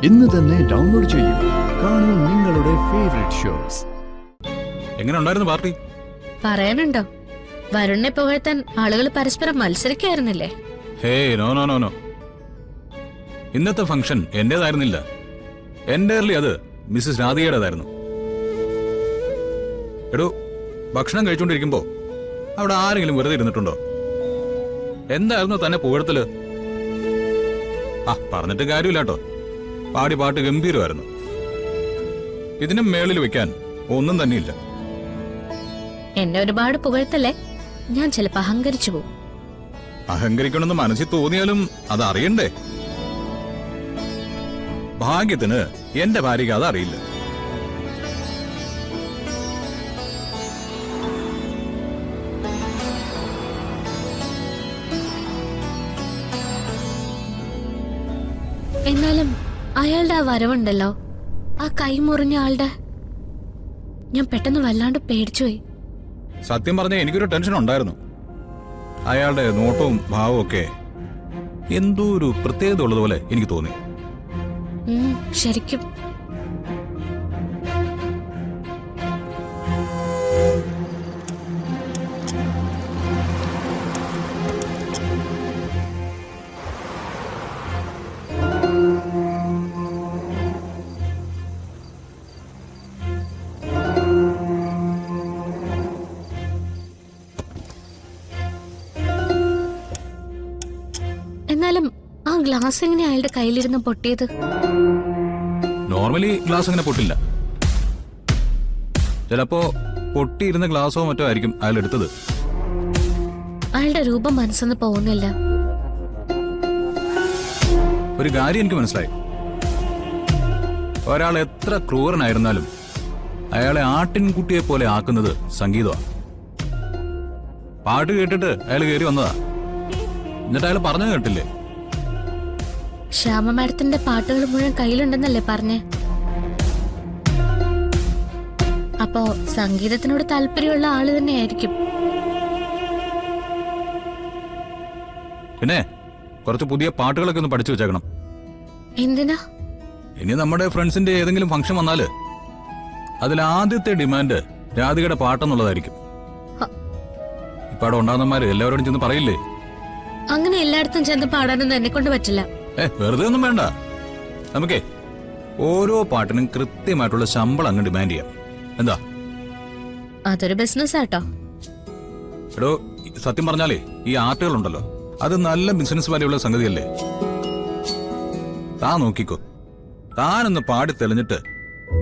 ഇന്ന് തന്നെ ഡൗൺലോഡ് ചെയ്യൂ. കാണൂ നിങ്ങളുടെ ഫേവറേറ്റ് ഷോസ്. എങ്ങനെ ഉണ്ടായിരുന്നു പാർട്ടി? പറയാനുണ്ടോ? വരുണിനെ പുകഴ്ത്താൻ ആളുകൾ പരസ്പരം മത്സരിക്കായിരുന്നില്ലേ? ഹേ നോ നോ നോ നോ, ഇന്നത്തെ ഫംഗ്ഷൻ എന്റേതായിരുന്നില്ല. എന്റേർലി അത് മിസ്സസ് രാധികയുടേതായിരുന്നു. എടോ, ഭക്ഷണം കഴിച്ചുകൊണ്ടിരിക്കുമ്പോ അവിടെ ആരെങ്കിലും വെറുതെ ഇരുന്നിട്ടുണ്ടോ? എന്തായിരുന്നു തന്നെ പുകഴ്ത്തല്? പറഞ്ഞിട്ട് കാര്യമില്ല കേട്ടോ. പാട്ട് ഗംഭീരമായിരുന്നു. ഇതിനും മേളിൽ വെക്കാൻ ഒന്നും തന്നെയില്ല. എന്നെ ഒരുപാട് പുകഴ്ത്തല്ലേ, ഞാൻ ചിലപ്പോ അഹങ്കരിച്ചു പോകും. അഹങ്കരിക്കണമെന്ന് മനസ്സിൽ തോന്നിയാലും അത് അറിയണ്ടേ? ഭാഗ്യത്തിന് എന്റെ ഭാര്യയ്ക്ക് അത് അറിയില്ല. എന്നാലും അയാളുടെ ആ വരവുണ്ടല്ലോ, ആ കൈ മുറിഞ്ഞ ആളുടെ, ഞാൻ പെട്ടെന്ന് വല്ലാണ്ട് പേടിച്ചുപോയി. സത്യം പറഞ്ഞ എനിക്കൊരു ടെൻഷൻ ഉണ്ടായിരുന്നു. അയാളുടെ നോട്ടവും ഭാവവും ഒക്കെ എന്തോ ഒരു പ്രത്യേകത ഉള്ളതുപോലെ എനിക്ക് തോന്നി. ശരിക്കും. എന്നാലും ആ ഗ്ലാസ് എങ്ങനെ അയാളുടെ കയ്യിലിരുന്ന് പൊട്ടിയത്? നോർമലി ഗ്ലാസ് അങ്ങനെ പൊട്ടില്ല. ചിലപ്പോ പൊട്ടിയിരുന്ന ഗ്ലാസോ മറ്റോ ആയിരിക്കും അയാൾ എടുത്തത്. അയാളുടെ രൂപം മനസ്സൊന്ന് പോകുന്നില്ല. ഒരു കാര്യം എനിക്ക് മനസ്സിലായി. ഒരാൾ എത്ര ക്രൂരനായിരുന്നാലും അയാളെ ആട്ടിൻകുട്ടിയെ പോലെ ആക്കുന്നത് സംഗീതമാണ്. പാട്ട് കേട്ടിട്ട് അയാൾ കയറി വന്നതാ. എന്നിട്ട് അയാൾ പറഞ്ഞു കേട്ടില്ലേ? ശ്യാമ മാഡത്തിന്റെ പാട്ടുകൾ മുഴുവൻ കയ്യിലുണ്ടെന്നല്ലേ പറഞ്ഞേ? അപ്പോ സംഗീതത്തിനോട് താല്പര്യമുള്ള ആള് തന്നെയായിരിക്കും. പിന്നെ കുറച്ച് പുതിയ പാട്ടുകളൊക്കെ ഒന്ന് പഠിച്ചു വെച്ചേക്കണം. എന്തിനാ? ഇനി നമ്മുടെ ഫ്രണ്ട്സിന്റെ ഏതെങ്കിലും ഫംഗ്ഷൻ വന്നാല് അതിൽ ആദ്യത്തെ ഡിമാൻഡ് രാധികയുടെ പാട്ടെന്നുള്ളതായിരിക്കും. ഇപ്പൊ അവിടെ ഉണ്ടാകുന്നമാര് എല്ലാവരോടും ചെന്ന് പറയില്ലേ? അങ്ങനെ എല്ലായിടത്തും ചെന്ന് പാടാനൊന്നും എന്നെ കൊണ്ട് പറ്റില്ല. വെറുതെ ഒന്നും വേണ്ട. നമുക്കേ ഓരോ പാട്ടിനും കൃത്യമായിട്ടുള്ള ശമ്പളം അങ്ങ് ഡിമാൻഡ് ചെയ്യാം. എന്താ? അതൊരു ബിസിനസ് ആട്ടോ. എടോ, സത്യം പറഞ്ഞാലേ ഈ ആർട്ടുകളുണ്ടല്ലോ, അത് നല്ല ബിസിനസ് വാല്യുള്ള സംഗതിയല്ലേ? താൻ നോക്കിക്കോ, താനൊന്ന് പാടി തെളിഞ്ഞിട്ട്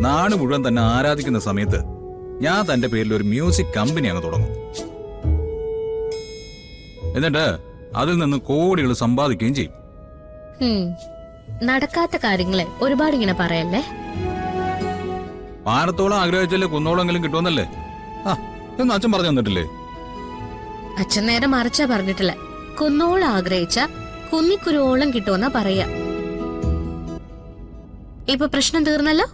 നാട് മുഴുവൻ തന്നെ ആരാധിക്കുന്ന സമയത്ത് ഞാൻ തന്റെ പേരിൽ ഒരു മ്യൂസിക് കമ്പനി അങ്ങ് തുടങ്ങും. എന്നിട്ട് അതിൽ നിന്ന് കോടികൾ സമ്പാദിക്കുകയും ചെയ്യും. നടക്കാത്ത കാര്യങ്ങളെ ഒരുപാട് ഇങ്ങനെ പറയല്ലേ. പാനത്തോളം ആഗ്രഹിച്ചല്ലേ കുന്നോളെങ്കിലും കിട്ടുമെന്നല്ലേ എന്ന് അച്ഛൻ പറഞ്ഞു തന്നിട്ടില്ലേ? അച്ഛൻ നേരെ മറിച്ചാ പറഞ്ഞിട്ടില്ല. കുന്നോളം ആഗ്രഹിച്ച കുന്നിക്കുരുവോളം കിട്ടുമെന്നാ പറയാ. ഇപ്പൊ പ്രശ്നം തീർന്നല്ലോ.